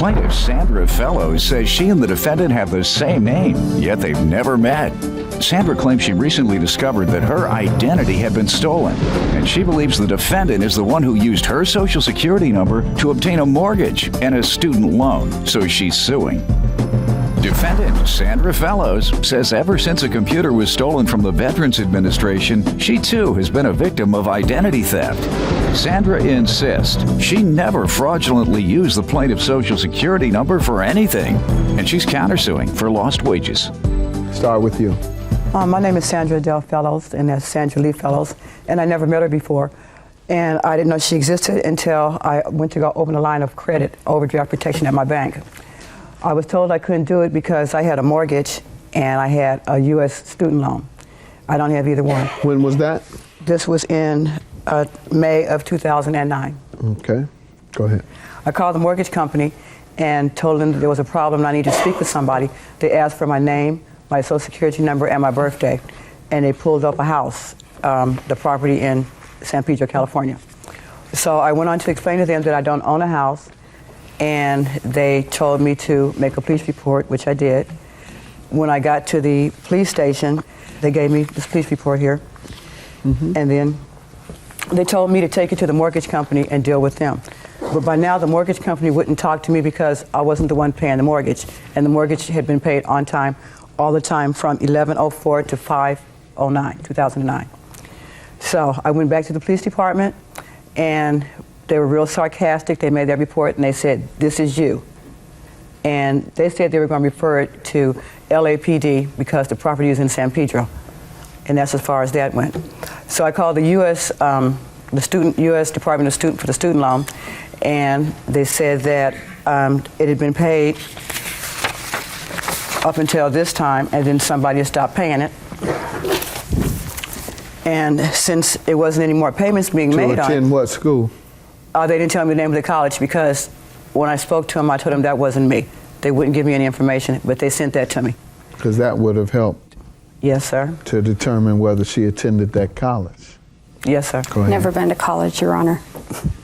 Plaintiff Sandra Fellows says she and the defendant have the same name, yet they've never met. Sandra claims she recently discovered that her identity had been stolen, and she believes the defendant is the one who used her social security number to obtain a mortgage and a student loan, so she's suing. Defendant Sandra Fellows says ever since a computer was stolen from the Veterans Administration, she too has been a victim of identity theft. Sandra insists she never fraudulently used the plaintiff's social security number for anything, and she's countersuing for lost wages. Start with you. My name is Sandra Adele Fellows, and that's Sandra Lee Fellows, and I never met her before. And I didn't know she existed until I went to go open a line of credit overdraft protection at my bank. I was told I couldn't do it because I had a mortgage and I had a U.S. student loan. I don't have either one. When was that? This was in May of 2009. Okay, go ahead. I called the mortgage company and told them that there was a problem and I needed to speak with somebody. They asked for my name, my social security number, and my birthday. And they pulled up a house, the property in San Pedro, California. So I went on to explain to them that I don't own a house, and they told me to make a police report, which I did. When I got to the police station, they gave me this police report here, and then they told me to take it to the mortgage company and deal with them. But by now, the mortgage company wouldn't talk to me because I wasn't the one paying the mortgage, and the mortgage had been paid on time, all the time from 11/04 to 5/09, 2009. So I went back to the police department, and they were real sarcastic. They made their report, and they said, "This is you." And they said they were going to refer it to LAPD because the property is in San Pedro, and that's as far as that went. So I called the U.S. U.S. Department of Student for the student loan, and they said that it had been paid up until this time, and then somebody had stopped paying it. And since it wasn't any more payments being made on it. To attend what school? They didn't tell me the name of the college because when I spoke to them, I told them that wasn't me. They wouldn't give me any information, but they sent that to me. Because that would have helped. Yes, sir. To determine whether she attended that college. Yes, sir. Go ahead. Never been to college, Your Honor.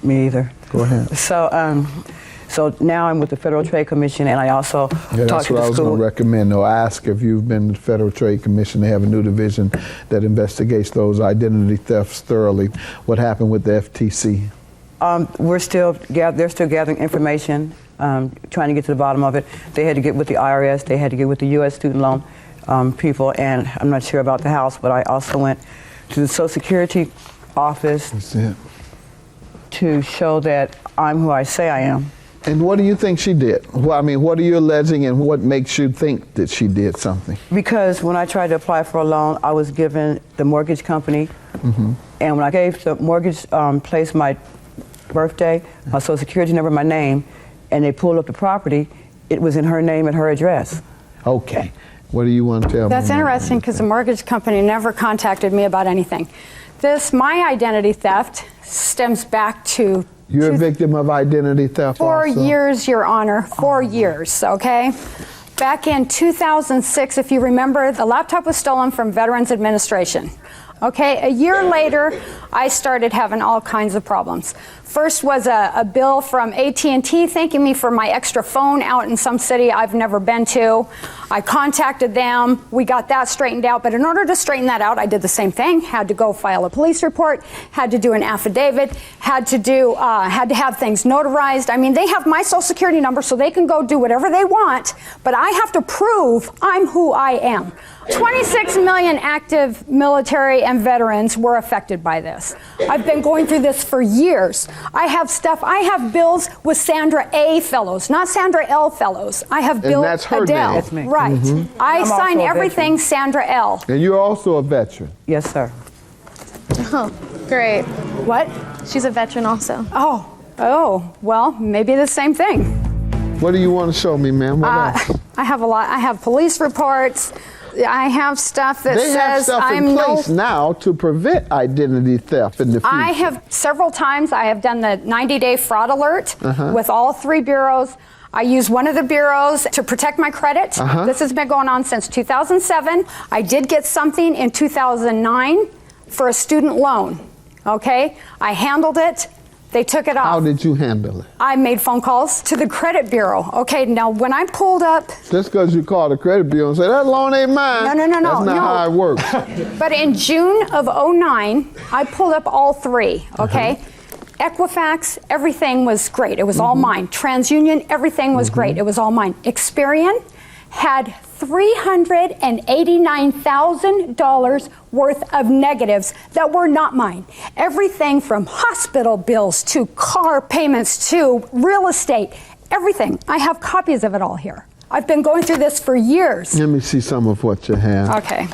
Me either. Go ahead. So now I'm with the Federal Trade Commission, and I also talk to the school. That's what I was going to recommend. Though, ask if you've been to the Federal Trade Commission. They have a new division that investigates those identity thefts thoroughly. What happened with the FTC? They're still gathering information, trying to get to the bottom of it. They had to get with the IRS. They had to get with the U.S. student loan people, and I'm not sure about the house, but I also went to the Social Security office to show that I'm who I say I am. And what do you think she did? Well, I mean, what are you alleging, and what makes you think that she did something? Because when I tried to apply for a loan, I was given the mortgage company, and when I gave the mortgage place my birthday, my social security number, my name, and they pulled up the property, it was in her name and her address. Okay. What do you want to tell me? That's interesting because the mortgage company never contacted me about anything. My identity theft stems back to... You're a victim of identity theft 4 also? years, Your Honor. 4 years, okay? Back in 2006, if you remember, the laptop was stolen from Veterans Administration. Okay, a year later, I started having all kinds of problems. First was a bill from AT&T thanking me for my extra phone out in some city I've never been to. I contacted them. We got that straightened out. But in order to straighten that out, I did the same thing. Had to go file a police report. Had to do an affidavit. Had to have things notarized. I mean, they have my social security number, so they can go do whatever they want. But I have to prove I'm who I am. 26 million active military and veterans were affected by this. I've been going through this for years. I have bills with Sandra A. Fellows, not Sandra L. Fellows. I have bills. And that's her Adele. name. That's me. Right. I sign everything Sandra L. And you're also a veteran. Yes, sir. Oh, great. What? She's a veteran also. Oh, well, maybe the same thing. What do you want to show me, ma'am? What else? I have a lot. I have police reports. I have stuff that they have says stuff in place now to prevent identity theft in the future. I have several times. I have done the 90-day fraud alert with all 3 bureaus. I use one of the bureaus to protect my credit. This has been going on since 2007. I did get something in 2009 for a student loan. Okay, I handled it. They took it off. How did you handle it? I made phone calls to the credit bureau. Okay, now when I pulled up, Just because you call the credit bureau and say, that loan ain't mine. No. That's not no. how it works. But in June of '09, I pulled up all three, okay? Equifax, everything was great. It was all mine. TransUnion, everything was great. It was all mine. Experian had $389,000 worth of negatives that were not mine. Everything from hospital bills to car payments to real estate, everything. I have copies of it all here. I've been going through this for years. Let me see some of what you have. Okay.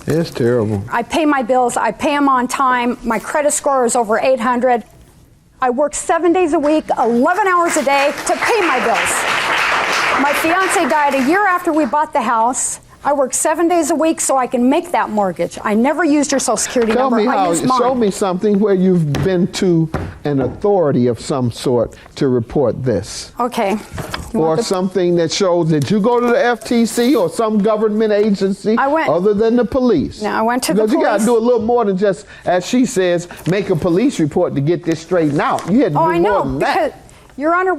It's terrible. I pay my bills, I pay them on time. My credit score is over 800. I work 7 days a week, 11 hours a day to pay my bills. My fiance died a year after we bought the house. I work 7 days a week so I can make that mortgage. I never used your Social Security number. I used mine. Show me something where you've been to an authority of some sort to report this. Okay. Or something that shows that you go to the FTC or some government agency other than the police. No, I went to the police. Because you got to do a little more than just, as she says, make a police report to get this straightened out. You had to do more than that. Because, Your Honor,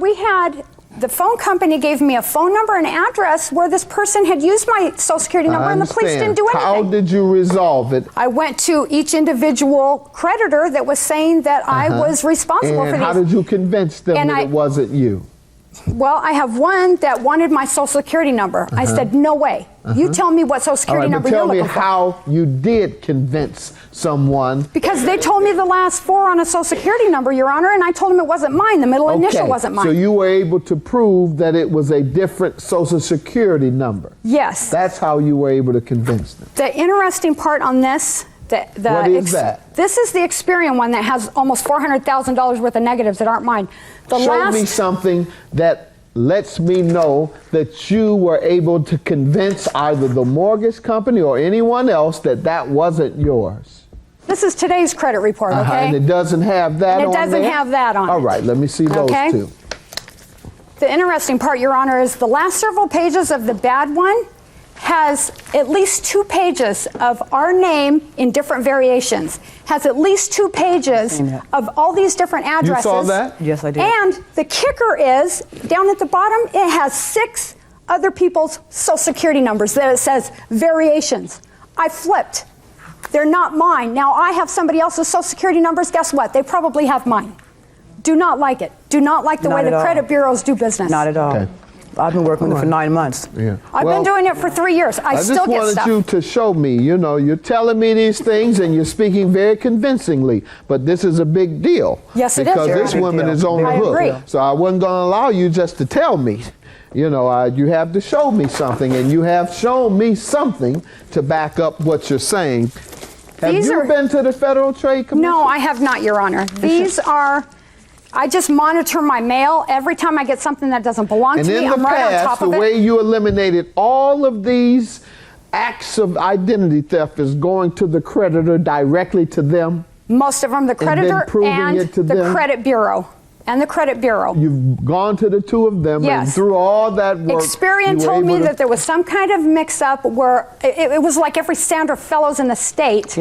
the phone company gave me a phone number and address where this person had used my Social Security number and the police didn't do anything. How did you resolve it? I went to each individual creditor that was saying that I was responsible for these. And how did you convince them that it wasn't you? Well, I have one that wanted my Social Security number. I said, no way. You tell me what Social Security number you're looking for. Tell me how you did convince someone. Because they told me the last four on a Social Security number, Your Honor, and I told them it wasn't mine. The middle initial wasn't mine. So you were able to prove that it was a different Social Security number. Yes. That's how you were able to convince them. The interesting part on this, what is that? This is the Experian one that has almost $400,000 worth of negatives that aren't mine. Show me something that lets me know that you were able to convince either the mortgage company or anyone else that that wasn't yours. This is today's credit report, okay? And it doesn't have that on it doesn't there? have that on it. All right, let me see those two. The interesting part, Your Honor, is the last several pages of the bad one has at least 2 pages of our name in different variations, has at least 2 pages of all these different addresses. You saw that? Yes, I did. And the kicker is, down at the bottom, it has 6 other people's Social Security numbers that it says variations. I flipped. They're not mine. Now I have somebody else's Social Security numbers. Guess what? They probably have mine. Do not like it. Do not like the way the credit bureaus do business. Not at all. Okay. I've been working with it for 9 months. Yeah. I've been doing it for 3 years. I still get stuff. I just wanted you to show me, you're telling me these things and you're speaking very convincingly, but this is a big deal. Yes, it is. Because this woman is on the hook. I agree. So I wasn't going to allow you just to tell me. You have to show me something, and you have shown me something to back up what you're saying. Have you been to the Federal Trade Commission? No, I have not, Your Honor. These are... I just monitor my mail. Every time I get something that doesn't belong to me, I'm right on top of it. The way you eliminated all of these acts of identity theft is going to the creditor directly to them? Most of them, the creditor and the credit bureau. And the credit bureau. You've gone to the 2 of them and through all that work. Experian told me that there was some kind of mix-up where it was like every Sandra Fellows in the state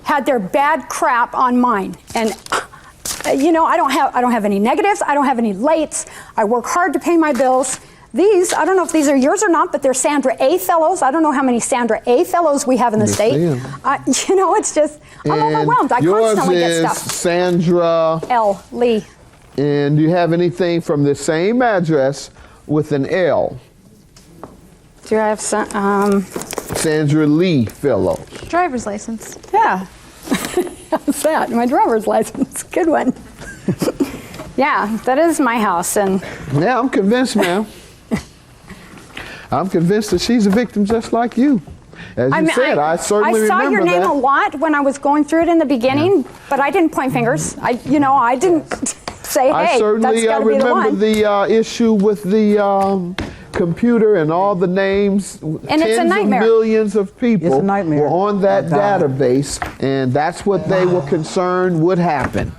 had their bad crap on mine. And I don't have any negatives. I don't have any lates. I work hard to pay my bills. These, I don't know if these are yours or not, but they're Sandra A. Fellows. I don't know how many Sandra A. Fellows we have in the state. It's just, I'm overwhelmed. I constantly get stuff. Yours is Sandra L. Lee. And do you have anything from the same address with an L? Do I have some? Sandra Lee Fellows. Driver's license. Yeah. How's that? My driver's license. Good one. Yeah, that is my house. And yeah, I'm convinced, ma'am. I'm convinced that she's a victim just like you. As you said, I certainly remember that. I saw your name a lot when I was going through it in the beginning, but I didn't point fingers. I didn't say, hey, I certainly that's gotta be the one. remember the issue with the computer and all the names. And tens it's a nightmare. Of millions of people It's a nightmare. were on that database, and that's what they were concerned would happen.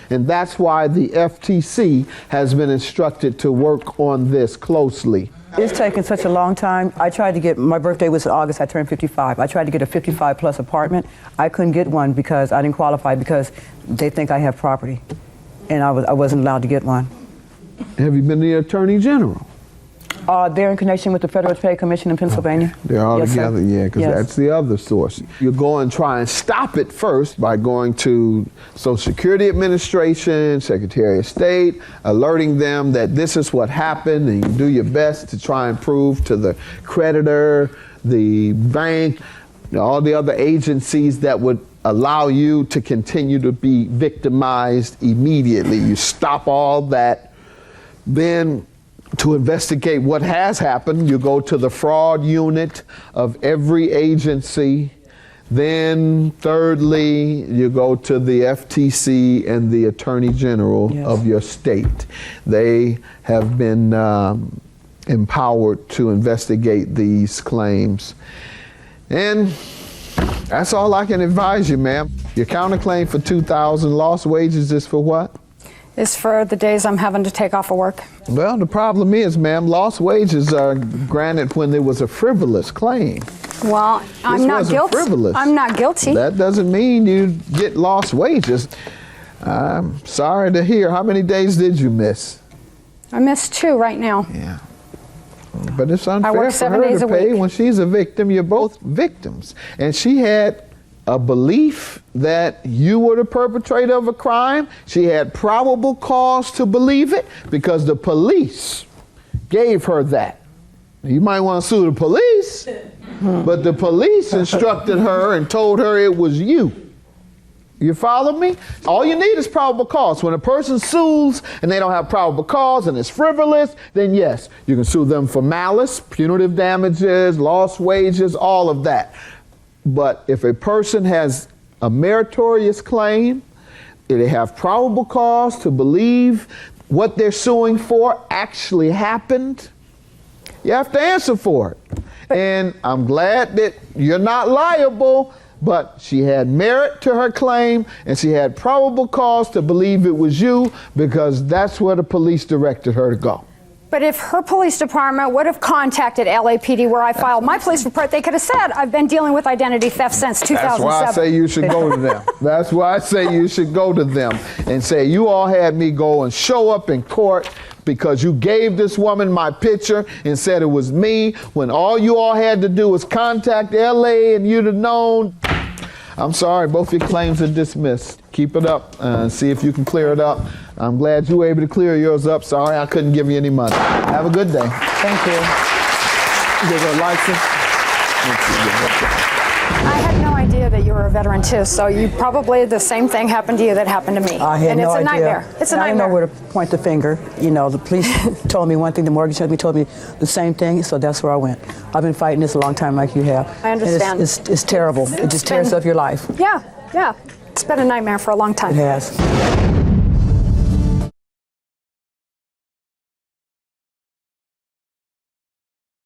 And that's why the FTC has been instructed to work on this closely. It's taken such a long time. I tried to get, my birthday was in August, I turned 55. I tried to get a 55 plus apartment. I couldn't get one because I didn't qualify because they think I have property. and I wasn't allowed to get one. Have you been to the Attorney General? They're in connection with the Federal Trade Commission in Pennsylvania. They're all Yes, sir. together, yeah, because Yes. that's the other source. You go and try and stop it first by going to Social Security Administration, Secretary of State, alerting them that this is what happened, and you do your best to try and prove to the creditor, the bank, all the other agencies that would allow you to continue to be victimized immediately. You stop all that. Then, to investigate what has happened, you go to the fraud unit of every agency. Then, thirdly, you go to the FTC and the Attorney General Yes. of your state. They have been empowered to investigate these claims. And that's all I can advise you, ma'am. Your counterclaim for $2,000, lost wages is for what? It's for the days I'm having to take off of work. Well, the problem is, ma'am, lost wages are granted when there was a frivolous claim. Well, I'm not wasn't guilty. frivolous. I'm not guilty. That doesn't mean you get lost wages. I'm sorry to hear. How many days did you miss? I missed 2 right now. Yeah. But it's I unfair work for 7 her days to a pay week. when she's a victim. You're both victims. And she had a belief that you were the perpetrator of a crime. She had probable cause to believe it because the police gave her that. You might want to sue the police, but the police instructed her and told her it was you. You follow me? All you need is probable cause. When a person sues and they don't have probable cause and it's frivolous, then yes, you can sue them for malice, punitive damages, lost wages, all of that. But if a person has a meritorious claim, they have probable cause to believe what they're suing for actually happened, you have to answer for it. And I'm glad that you're not liable, but she had merit to her claim and she had probable cause to believe it was you because that's where the police directed her to go. But if her police department would have contacted LAPD where I filed my police report, they could have said, I've been dealing with identity theft since 2007. That's why I say you should go to them. That's why I say you should go to them and say, you all had me go and show up in court because you gave this woman my picture and said it was me when all you all had to do was contact LA and you'd have known. I'm sorry, both your claims are dismissed. Keep it up and see if you can clear it up. I'm glad you were able to clear yours up. Sorry I couldn't give you any money. Have a good day. Thank you. You got a license? I had no idea that you were a veteran too, so you probably the same thing happened to you that happened to me. I had and no it's a idea. nightmare. It's a I didn't know nightmare. where to point the finger. You know, the police told me one thing, the mortgage company told me the same thing, so that's where I went. I've been fighting this a long time like you have. I understand. And it's terrible. It just tears up your life. Yeah. It's been a nightmare for a long time. It has.